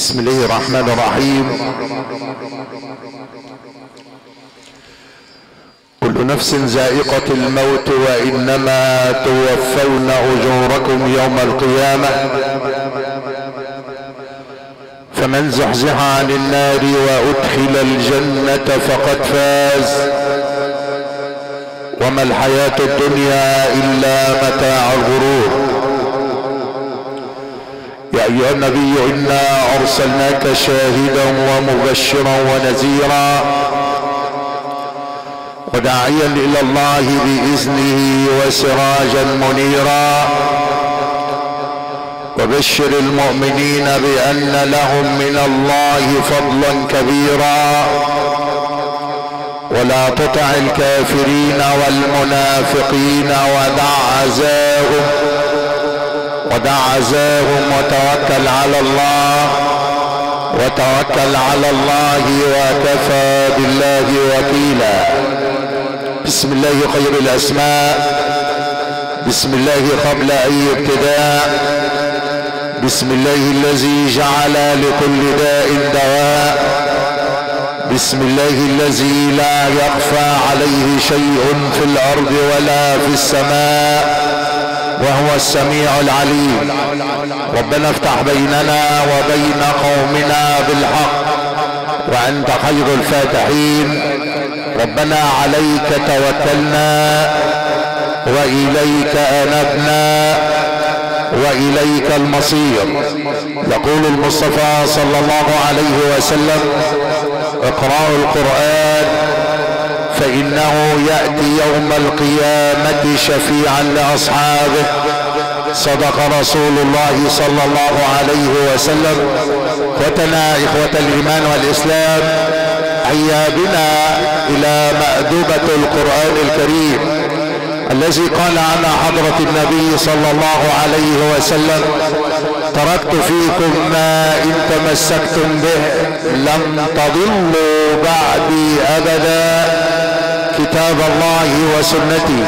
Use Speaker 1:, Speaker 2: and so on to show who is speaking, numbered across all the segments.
Speaker 1: بسم الله الرحمن الرحيم. كل نفس ذائقة الموت وإنما توفون أجوركم يوم القيامة، فمن زحزح عن النار وأدخل الجنة فقد فاز، وما الحياة الدنيا إلا متاع الغرور. يا أيها النبي إنا أرسلناك شاهدا ومبشرا ونذيرا وداعيا إلى الله بإذنه وسراجا منيرا، وبشر المؤمنين بأن لهم من الله فضلا كبيرا، ولا تطع الكافرين والمنافقين ودع عزاهم وتوكل على الله وكفى بالله وكيلا. بسم الله خير الأسماء، بسم الله قبل أي ابتداء، بسم الله الذي جعل لكل داء دواء، بسم الله الذي لا يخفى عليه شيء في الأرض ولا في السماء وهو السميع العليم. ربنا افتح بيننا وبين قومنا بالحق وأنت خير الفاتحين. ربنا عليك توكلنا وإليك أنبنا وإليك المصير. يقول المصطفى صلى الله عليه وسلم: اقرأوا القرآن فإنه يأتي يوم القيامة شفيعا لأصحابه. صدق رسول الله صلى الله عليه وسلم. اخوتنا إخوة الإيمان والإسلام، هيا بنا إلى مأدبة القرآن الكريم الذي قال عنها حضرة النبي صلى الله عليه وسلم: تركت فيكم ما إن تمسكتم به لم تضلوا بعدي أبدا، كتاب الله وسنتي.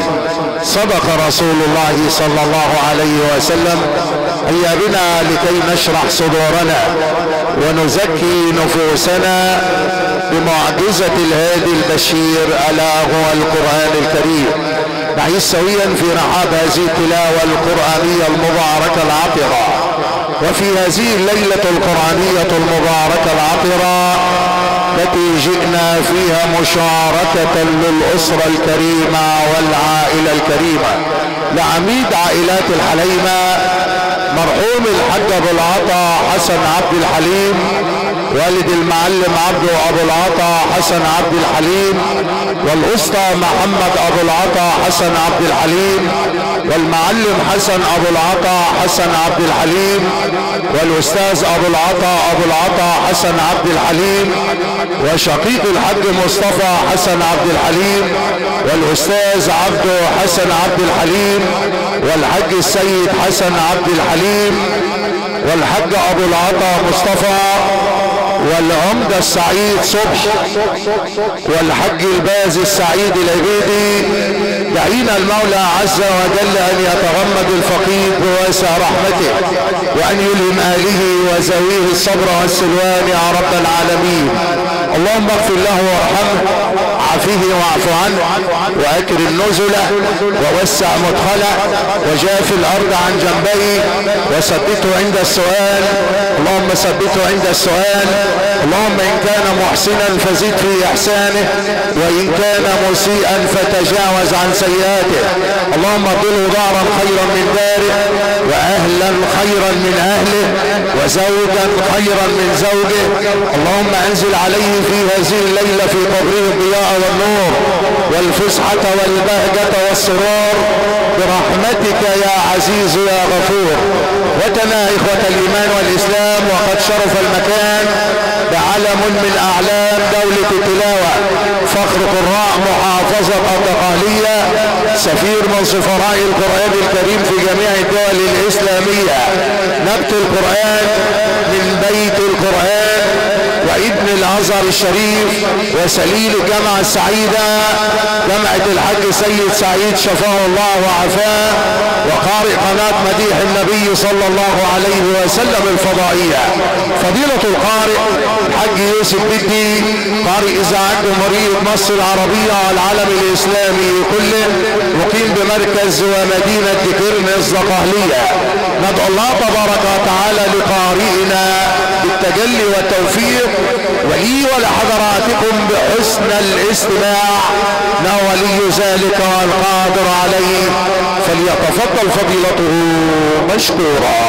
Speaker 1: صدق رسول الله صلى الله عليه وسلم. هيا بنا لكي نشرح صدورنا ونزكي نفوسنا بمعجزة الهادي البشير ألا هو القرآن الكريم. نعيش سويا في رحاب هذه التلاوة القرآنية المباركة العطرة، وفي هذه الليلة القرآنية المباركة العطرة التي جئنا فيها مشاركة للأسرة الكريمة والعائلة الكريمة، لعميد عائلات الحليمة مرحوم الحاج أبو العطا حسن عبد الحليم، والد المعلم عبده أبو العطا حسن عبد الحليم، والأسطى محمد أبو العطا حسن عبد الحليم، والمعلم حسن أبو العطا حسن عبد الحليم، والأستاذ أبو العطا حسن عبد الحليم، وشقيق الحاج مصطفى حسن عبد الحليم، والأستاذ عبده حسن عبد الحليم، والحاج السيد حسن عبد الحليم، والحاج أبو العطا مصطفى، والعمدة السعيد صبح، والحج الباز السعيد العبيدي. دعينا المولى عز وجل أن يتغمد الفقيد بواسع رحمته، وأن يلهم آله وزويه الصبر والسلوان يا رب العالمين. اللهم اغفر له وارحمه، عافيه واعف عنه، واكرم نزله، ووسع مدخله، وجاف الارض عن جنبيه، وثبته عند السؤال. اللهم ثبته عند السؤال. اللهم ان كان محسنا فزد في احسانه، وان كان مسيئا فتجاوز عن سيئاته. اللهم اطله دارا خيرا من داره، واهلا خيرا من اهله، وزوجا خيرا من زوجه. اللهم انزل عليه في هذه الليلة في قبره الضياء والنور والفسحة والبهجة والسرور برحمتك يا عزيز يا غفور. وتنا إخوة الإيمان والإسلام، وقد شرف المكان بعلم من أعلام دولة التلاوة، فخر قراء محافظة الدقهلية، سفير من سفراء القرآن الكريم في جميع الدول الإسلامية، نبت القرآن من بيت القرآن، وابن الازهر الشريف وسليل الجامعة السعيدة جامعة الحاج سيد سعيد شفاه الله وعافاه، وقارئ قناة مديح النبي صلى الله عليه وسلم الفضائية فضيلة القارئ الحاج يوسف بدي قارئ إذاعة جمهورية مصر العربية والعالم الإسلامي كله، مقيم بمركز ومدينة كرمز القهلية. ندعو الله تبارك وتعالى لقارئنا بالتجلي والتوفيق، ولي ولحضراتكم بحسن الاستماع، انه ولي ذلك والقادر عليه، فليتفضل فضيلته مشكورا.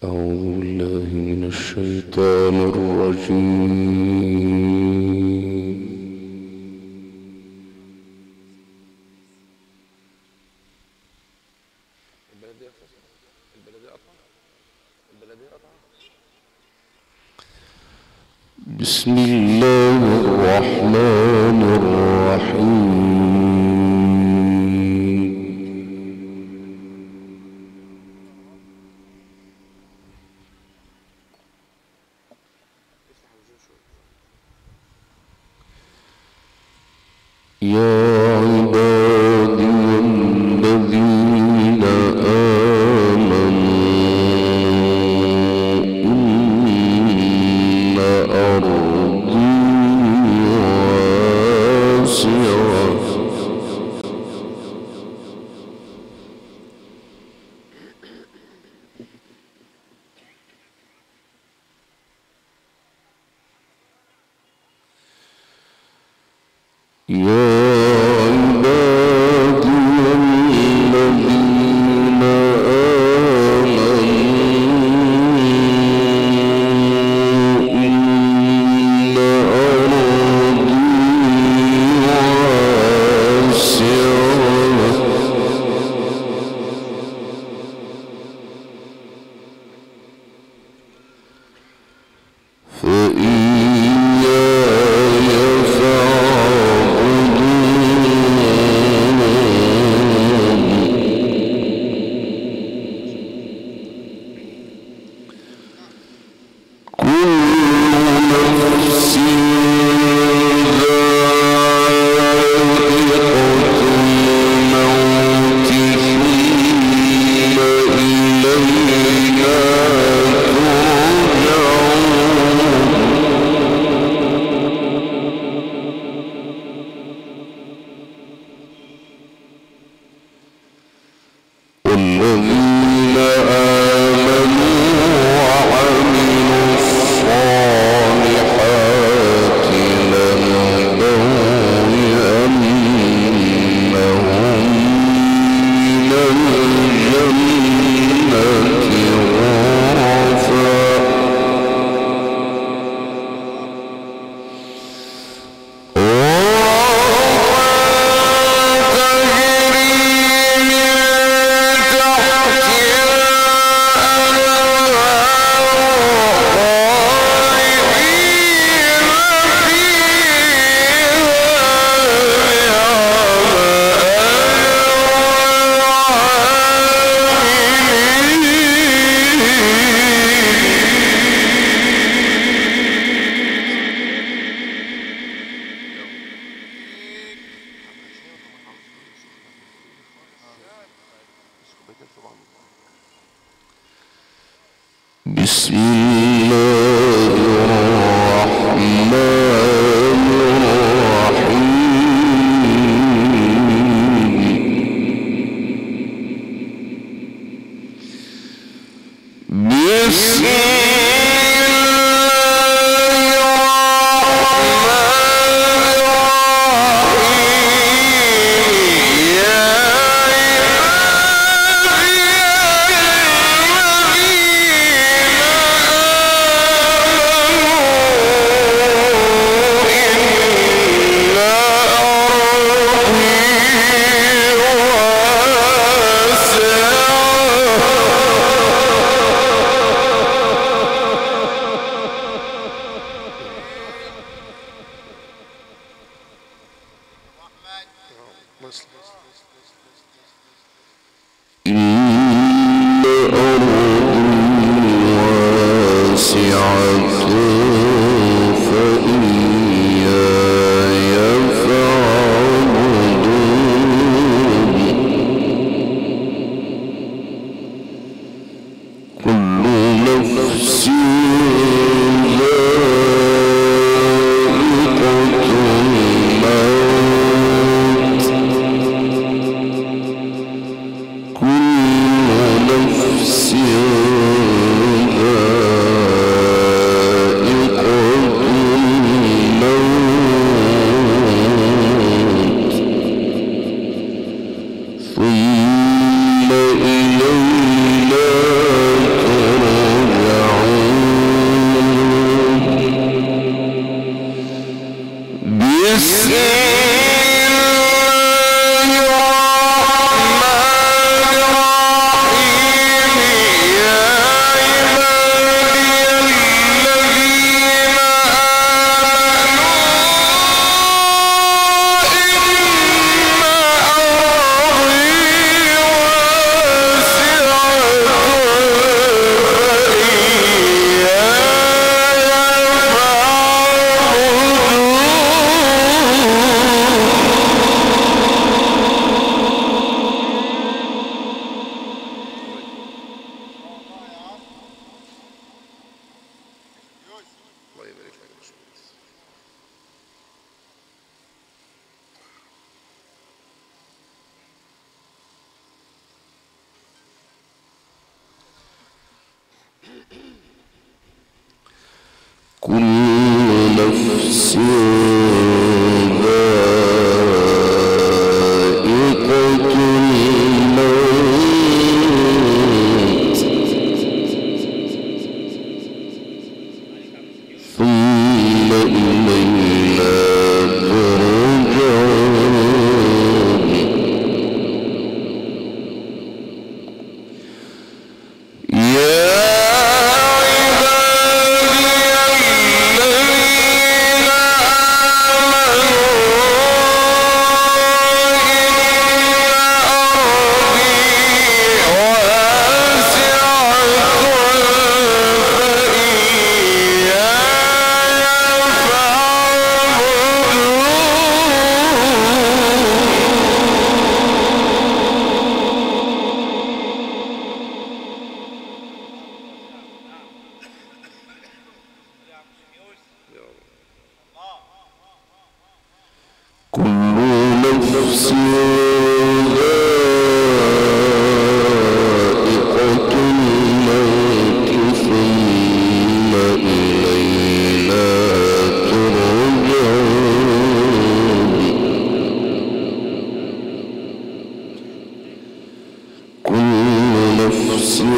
Speaker 2: أعوذ بالله من الشيطان الرجيم. بسم الله الرحمن الرحيم. يا عبادي الذين آمنوا إن أرضي واسعة الصالحات واسعة فإياي فاعبدون كل نفس ذائقة الموت كل نفس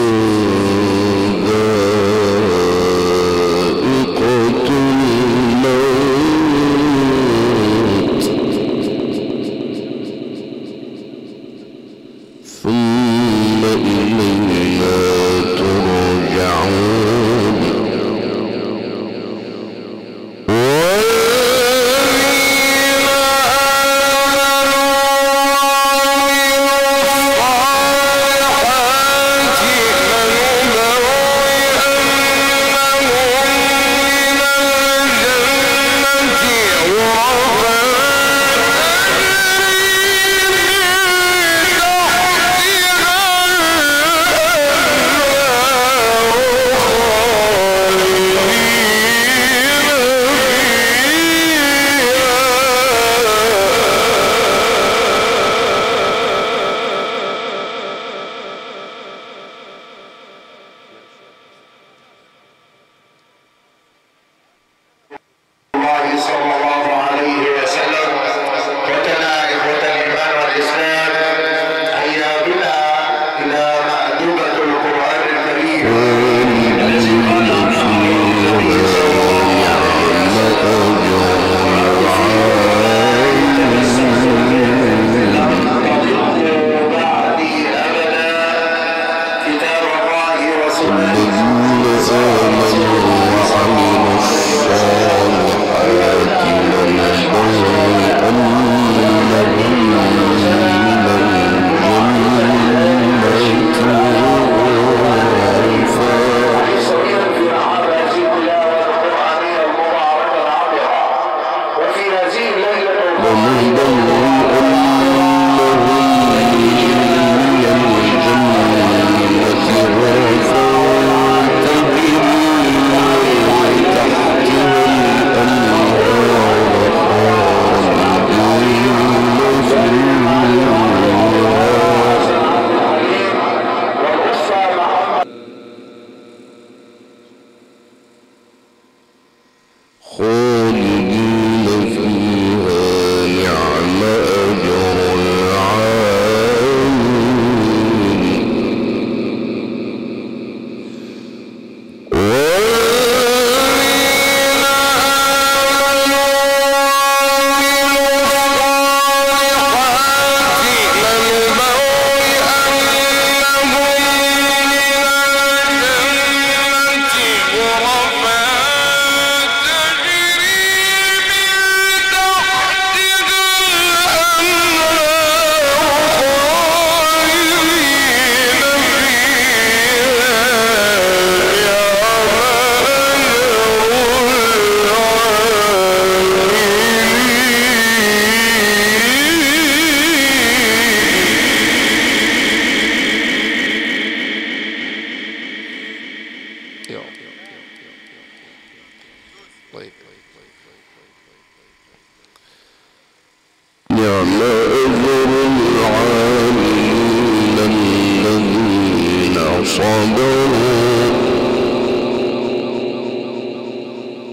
Speaker 2: نعم أجر العاملين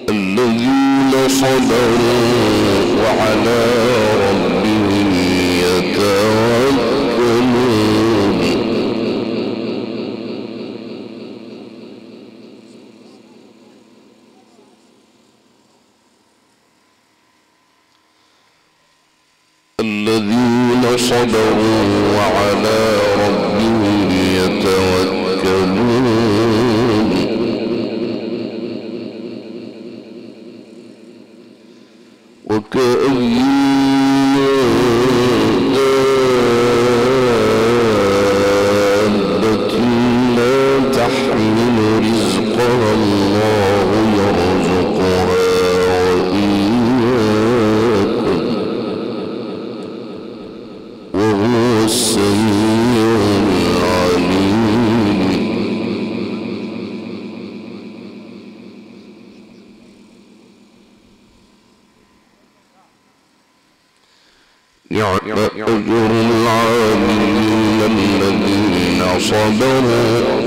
Speaker 2: الذين صبروا وعلى ربهم يتوكلون الذين صبروا وعلى ربهم يتوكلون وكأين من دابة لا تحمل رزقها الله يرزقها وإياكم وهو السميع العليم نعم أجر العاملين الذين صبروا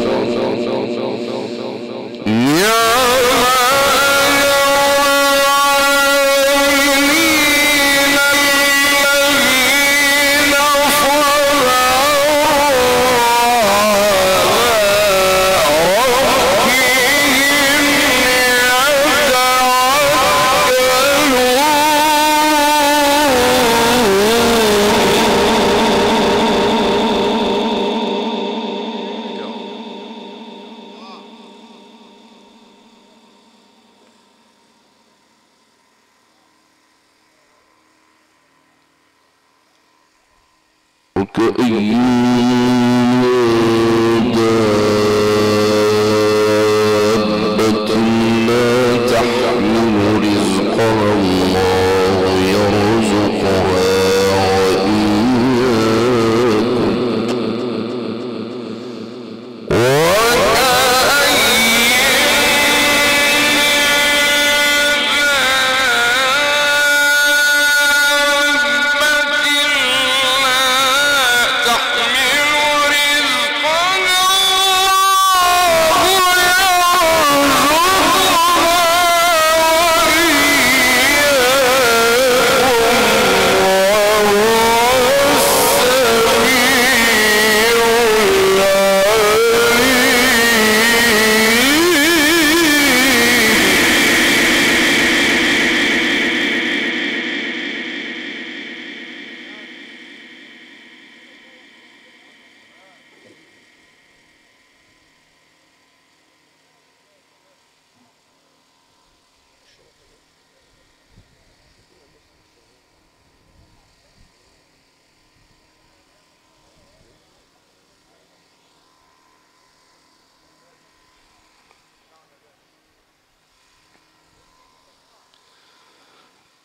Speaker 2: وكأين من دابة لا تحمل رزقها الله يرزقها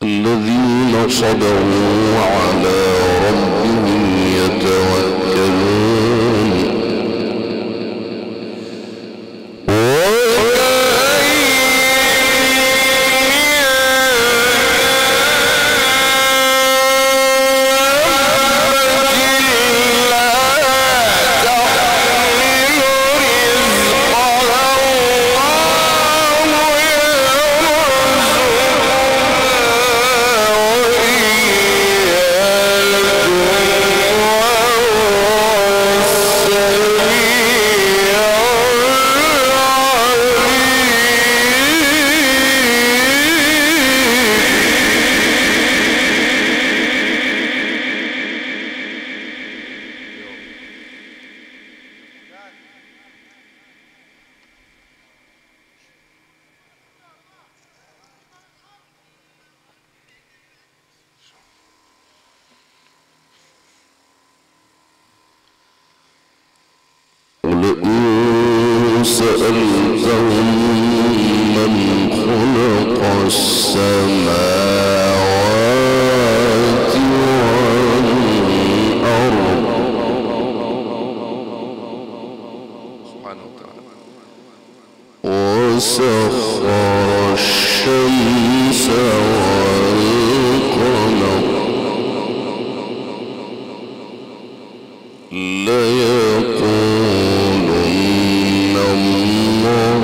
Speaker 2: الذين صبروا وعلى ربهم يتوكلون ولئن سألتهم من خلق السماوات والأرض سبحانه وتعالى وسخر وسخر الشمس والقمر ليقولن الله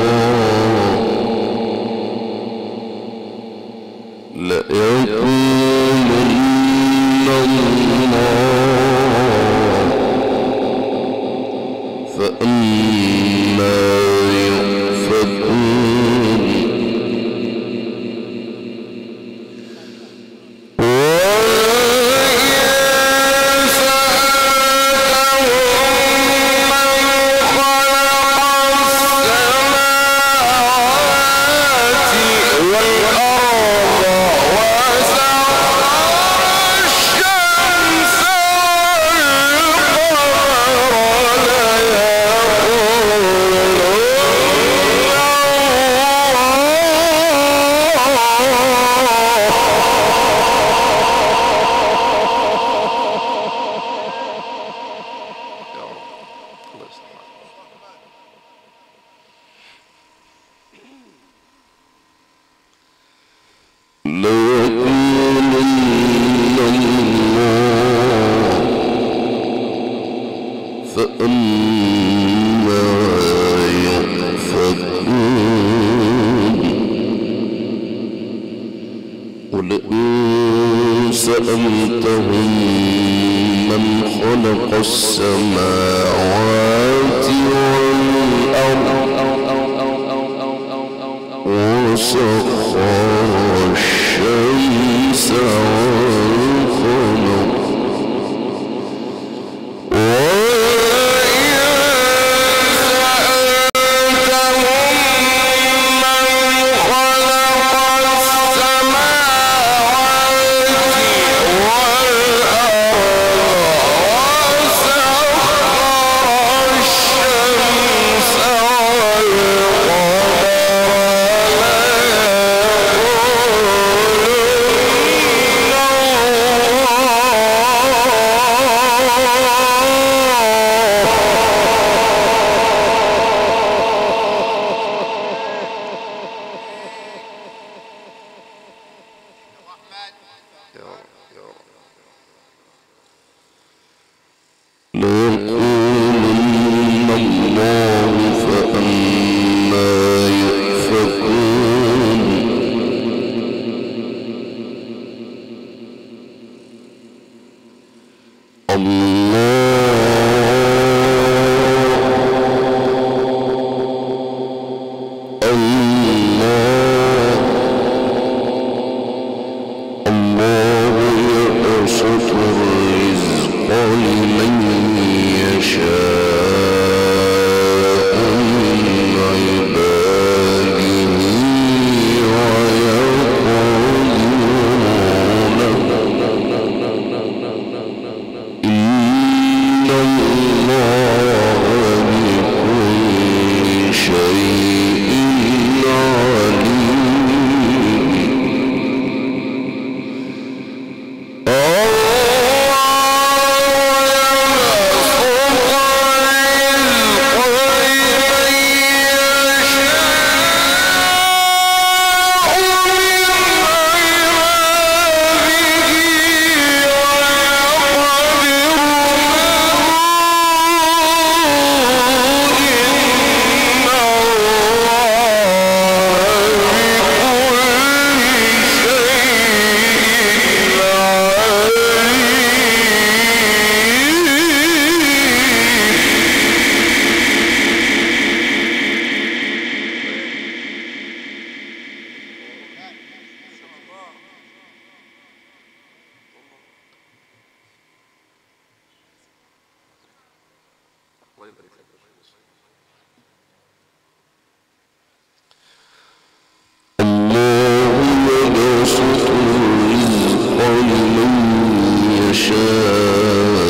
Speaker 2: فأما يؤفكون ولئن سألتهم من خلق السماوات والأرض وسخر الشمس والقمر ليقولن الله فأما يؤفكون الله يبسط الرزق لمن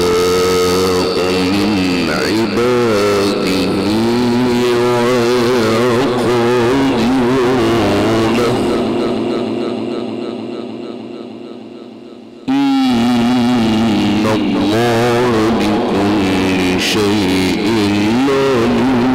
Speaker 2: يشاء من عباده ويقدر إن الله بكل شيء عليم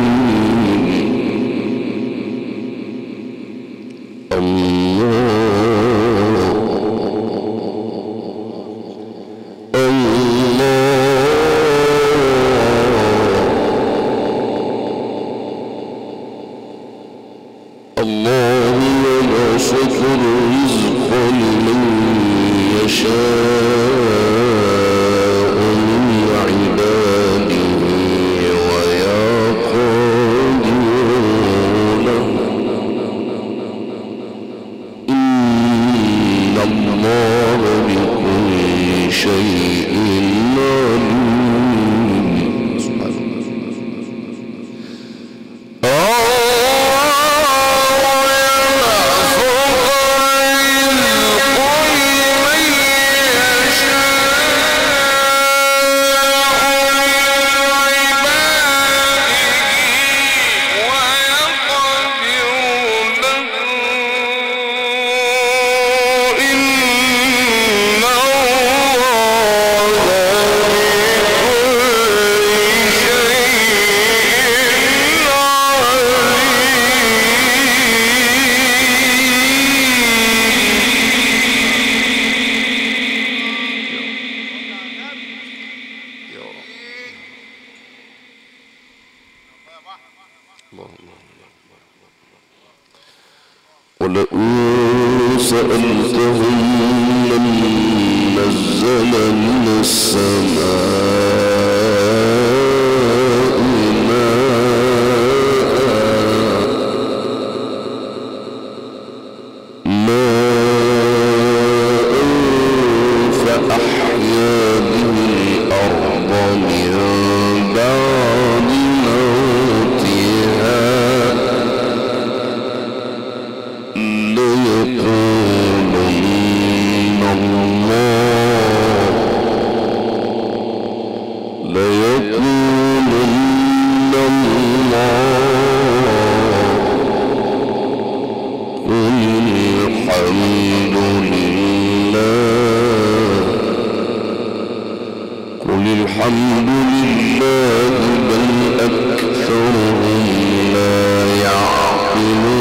Speaker 2: ولئن سألتهم من نزل من السماء ماء فأحيا به الأرض من بعد موتها ليقولن الله قل الحمد لله بل أكثرهم لا يعقلون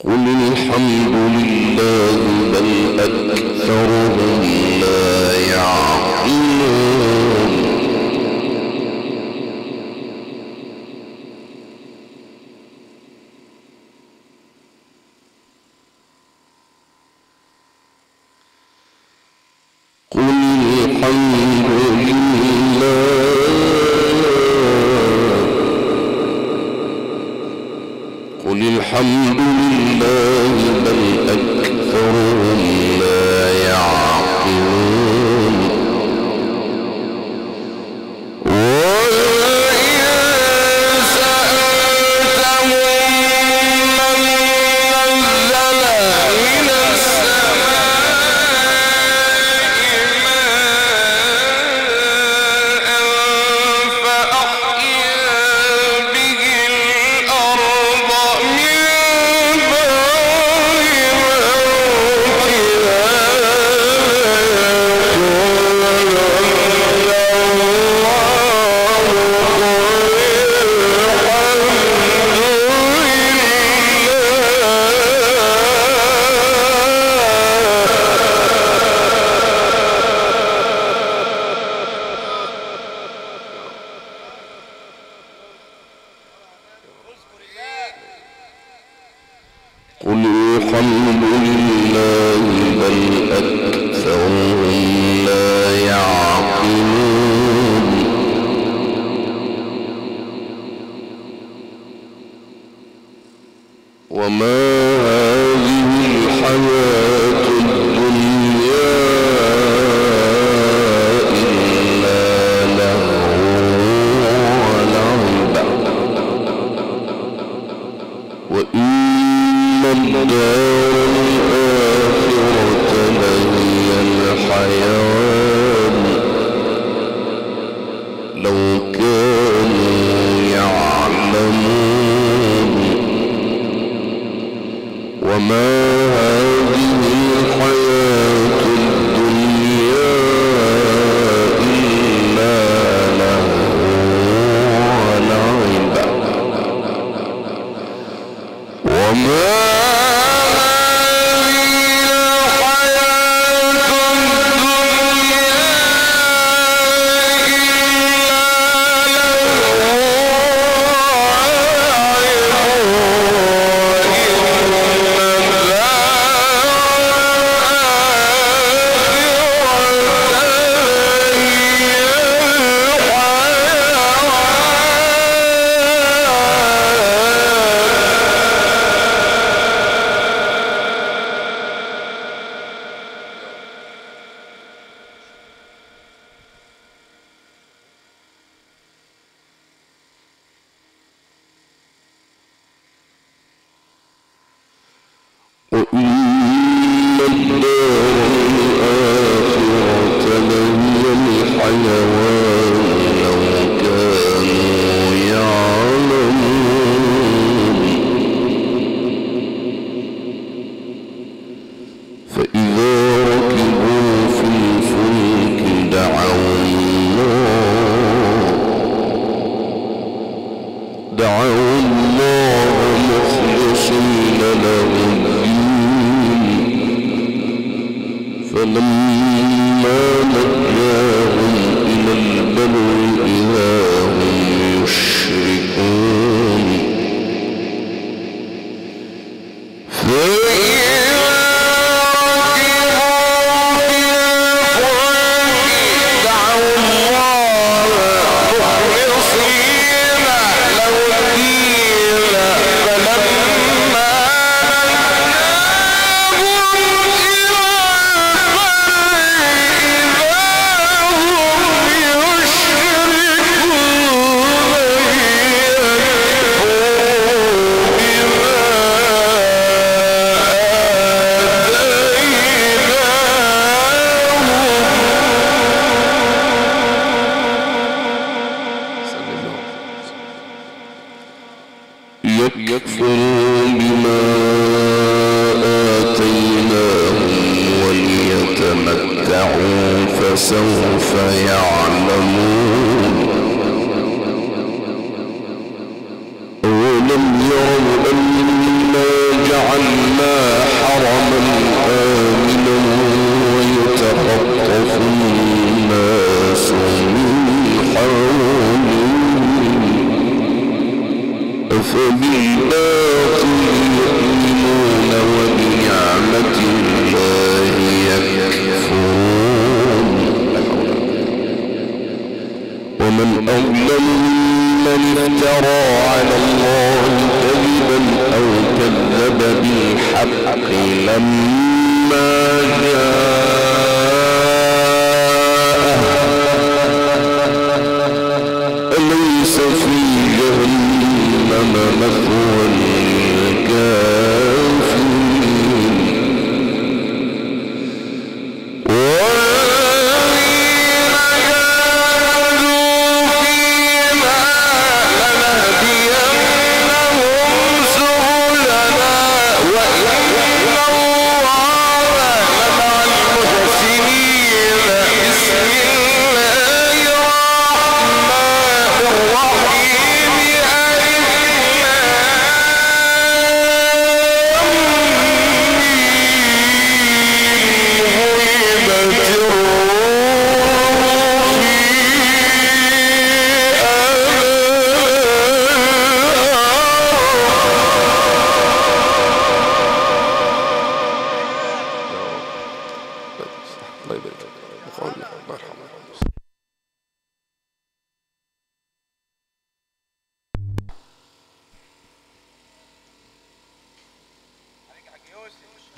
Speaker 2: قل الحمد لله بل أكثرهم لا يعقلون قل الحمد لله بل أكثرهم لا يعقلون ولئن سألتهم من نزل من السماء ماء فأحيا به الأرض من
Speaker 1: قل الحمد لله بل أكثرهم لا يعقلون وما هذه الحياة الدنيا إلا لهو ولعب وإن الدار الآخرة لهي الحيوان لو كانوا يعلمون وما هذه الحياة الدنيا إلا لهو ولعب وما يكفروا بما آتيناهم وليتمتعوا فسوف يعلمون أولم يروا أنا جعلنا حرما آمنا ويتخطف الناس من حولهم أفبالباطل يؤمنون وبنعمة الله يكفرون ومن أظلم من افترى على الله كذبا أو كذب بالحق لما جاءه أليس في جهنم مثوى للكافرين والذين جاهدوا فينا لنهدينهم سبلنا وإن الله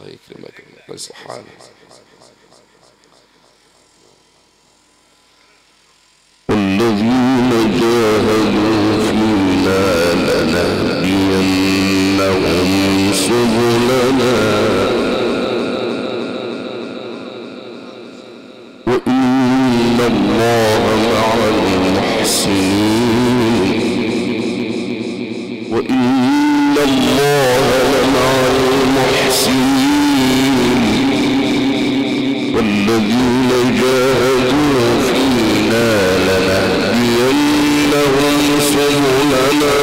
Speaker 2: الله يكرمك ليس حالك.
Speaker 1: والذين جاهدوا فينا لنهدينهم سبلنا وإن الله مع المحسنين وإن الله مع المحسنين والذين جاهدوا فينا لنهدينهم سبلنا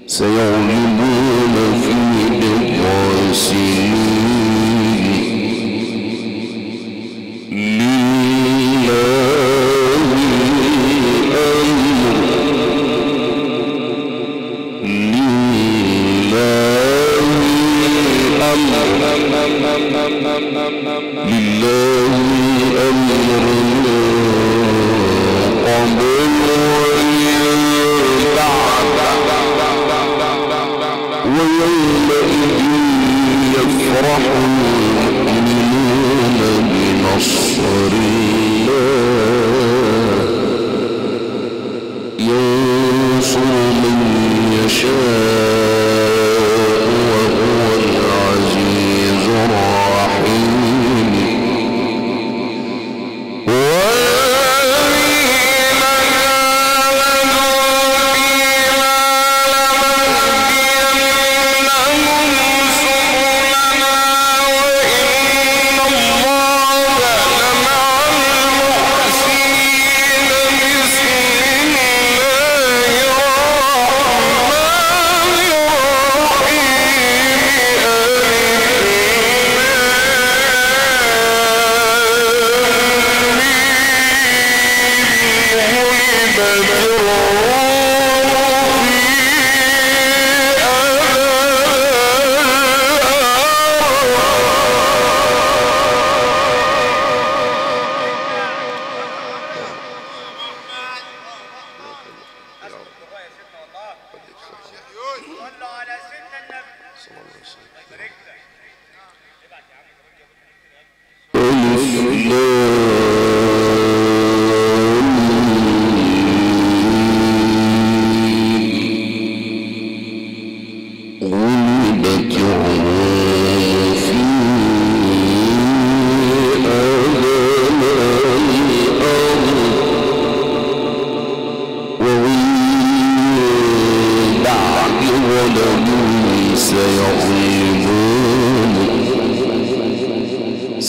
Speaker 1: سيغلبون في بضع سنين لله ويومئذ يفرح المؤمنون بنصر الله ينصر من يشاء وهو العزيز الرحيم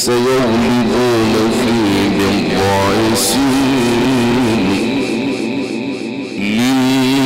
Speaker 1: سيغلبون في بضع سنين لله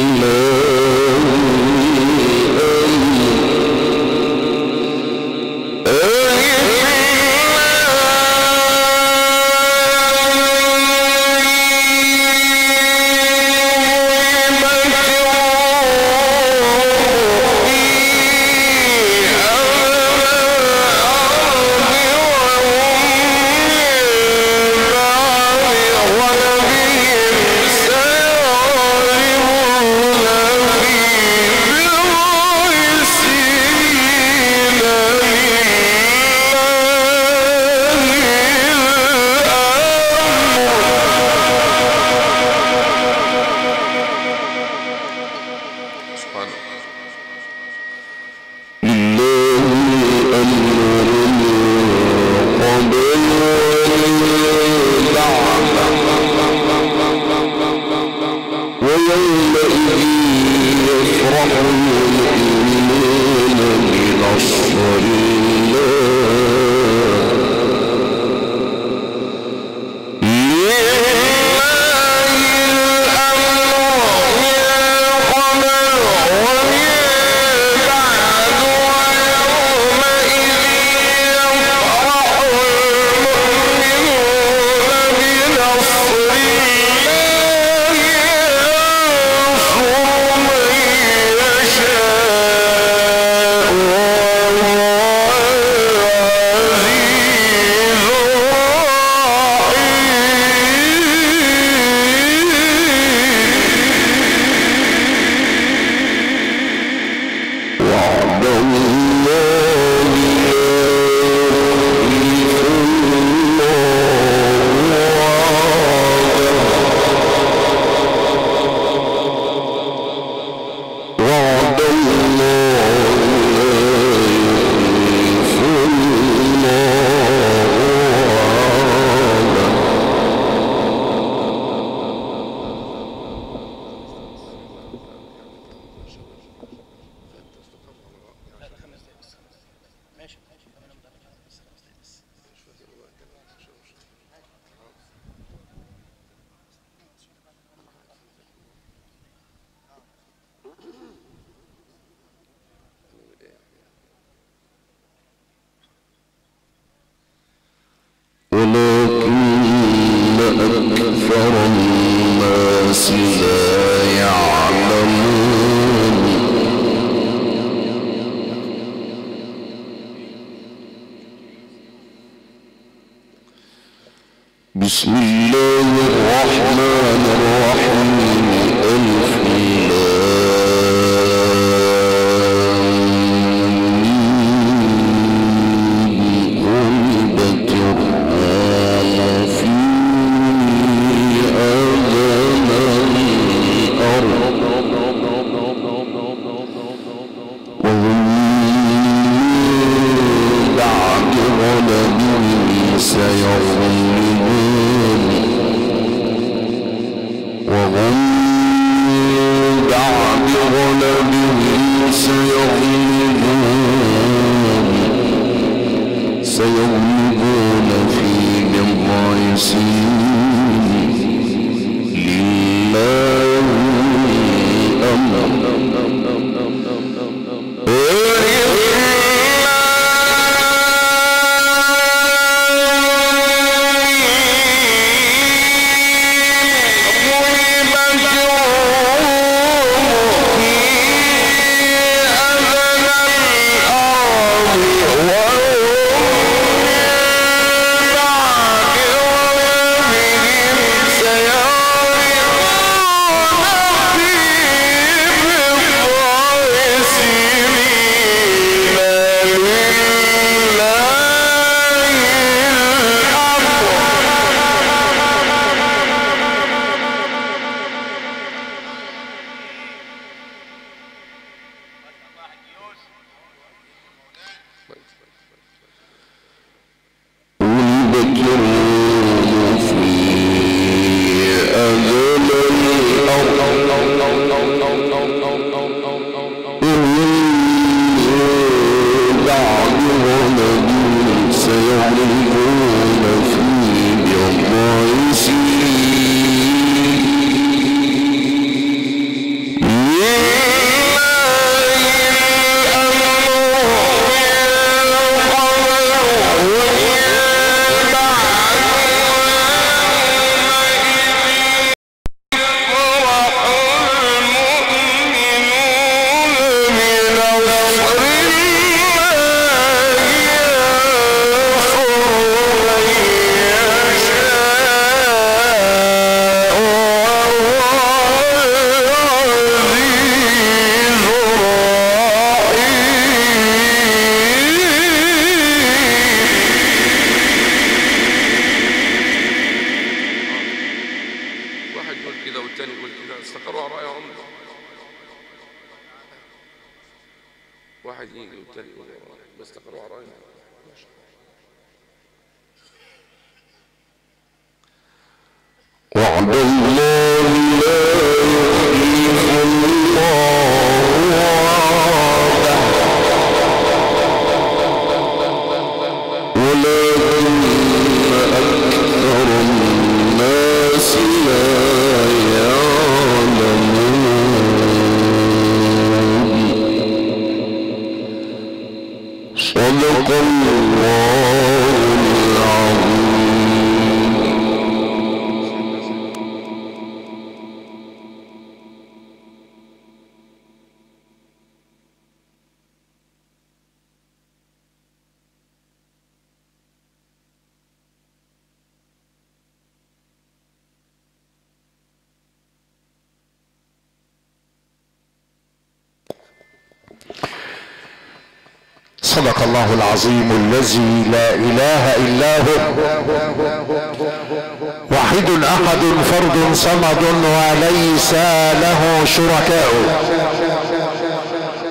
Speaker 1: بسم الله الرحمن الرحيم. ألف غلبت الروم في أدنى الأرض وهم بعد غلبهم سيغلبون وهم بعد غلبهم سيغلبون في بضع سنين لله الأمر وعد الله لا يخلف الله وعده ولكن أكثر الناس لا يعلمون. صدق الله العظيم. صدق الله العظيم الذي لا اله الا هو، واحد احد فرد صمد وليس له شركاء،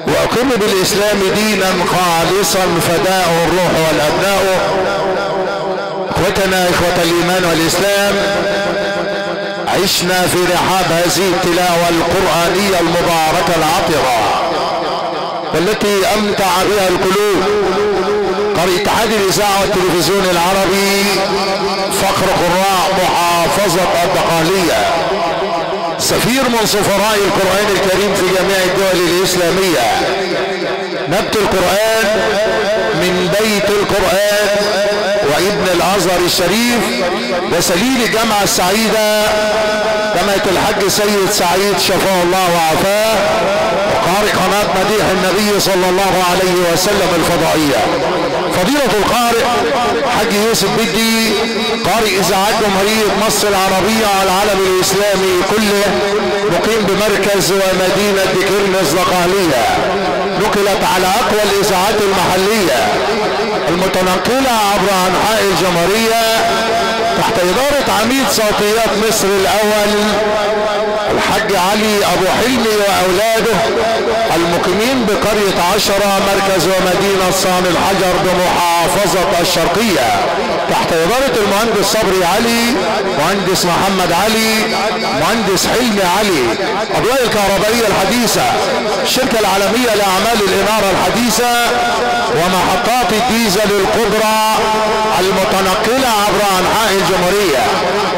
Speaker 1: واقر بالاسلام دينا خالصا فداء الروح والابناء. اخوتنا اخوة الايمان والاسلام، عشنا في رحاب هذه التلاوة القرآنية المباركة العطرة والتي امتع بها القلوب. قرية اتحاد الاذاعة والتلفزيون العربي، فخر قراء محافظة الدقهلية، سفير من سفراء القرآن الكريم في جميع الدول الاسلامية، نبت القرآن من بيت القرآن وابن الازهر الشريف وسليل الجامعة السعيدة جامعة الحاج سيد سعيد شفاه الله وعافاه، وقارئ قناة مديح النبي صلى الله عليه وسلم الفضائية، فضيلة القارئ حاج يوسف بدي، قارئ اذاعات جمهورية مصر العربية والعالم الاسلامي كله، مقيم بمركز ومدينة دكرنس الدقهلية، نقلت على اقوى الاذاعات المحلية المتنقلة عبر انحاء الجمهورية تحت ادارة عميد صوتيات مصر الاول الحاج علي ابو حلمي واولاده، المقيمين بقرية عشرة مركز ومدينة صان الحجر بمحافظة الشرقية تحت ادارة المهندس صبري علي، مهندس محمد علي، مهندس حلمي علي، اضواء الكهربائية الحديثة، الشركة العالمية لاعمال الانارة الحديثة، ومحطات الديزل الكبرى المتنقلة عبر انحاء الجمهورية،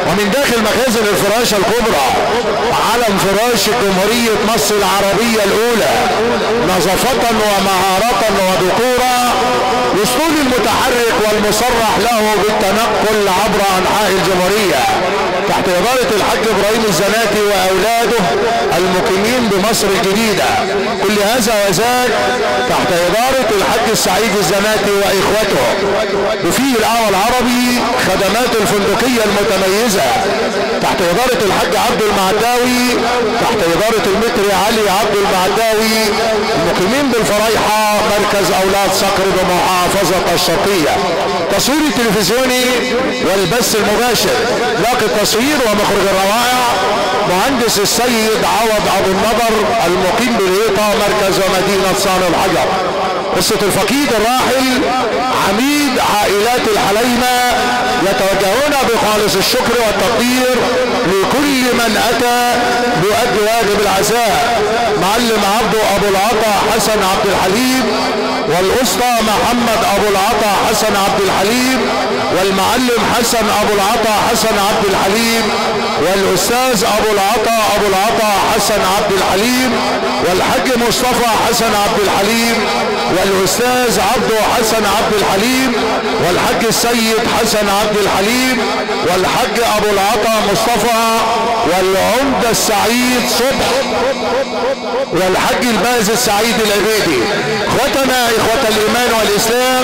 Speaker 1: ومن داخل مخازن الفراشة الكبرى علم فراش جمهورية مصر العربية الاولى نظافة ومهارة ودقورا، واسطول المتحرك والمصرح له بالتنقل عبر انحاء الجمهورية تحت ادارة الحاج ابراهيم الزناتي واولاده المقيمين بمصر الجديدة، كل هذا وذاك تحت ادارة الحاج السعيد الزناتي واخوته، وفيه القهوة العربي خدمات الفندقية المتميزة تحت ادارة الحاج عبد المعداوي، تحت ادارة المتري علي عبد المعداوي، المقيمين بالفريحة مركز اولاد صقر بمحافظة الشرقية، تصوير التلفزيوني والبث المباشر، لاقي التصوير ومخرج الروائع مهندس السيد عوض ابو النضر، المقيم بالهيطة مركز ومدينة صان الحجر. قصة الفقيد الراحل عميد عائلات الحليمة يتوجهون بخالص الشكر والتقدير لكل من اتى يؤدي واجب العزاء، معلم عبده ابو العطا حسن عبد الحليم، والاسطى محمد ابو العطا حسن عبد الحليم، والمعلم حسن ابو العطا حسن عبد الحليم، والاستاذ ابو العطا حسن عبد الحليم، والحاج مصطفى حسن عبد الحليم، والاستاذ عبده حسن عبد الحليم، والحاج السيد حسن عبد الحليم، والحاج ابو العطا مصطفى، والعمدة السعيد صبح، والحاج الباز السعيد العبيدي. اخوتنا اخوة الايمان والاسلام،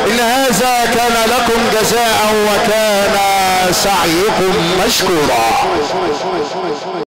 Speaker 1: ان هذا كان لكم جزاء وكان سعيكم مشكورا.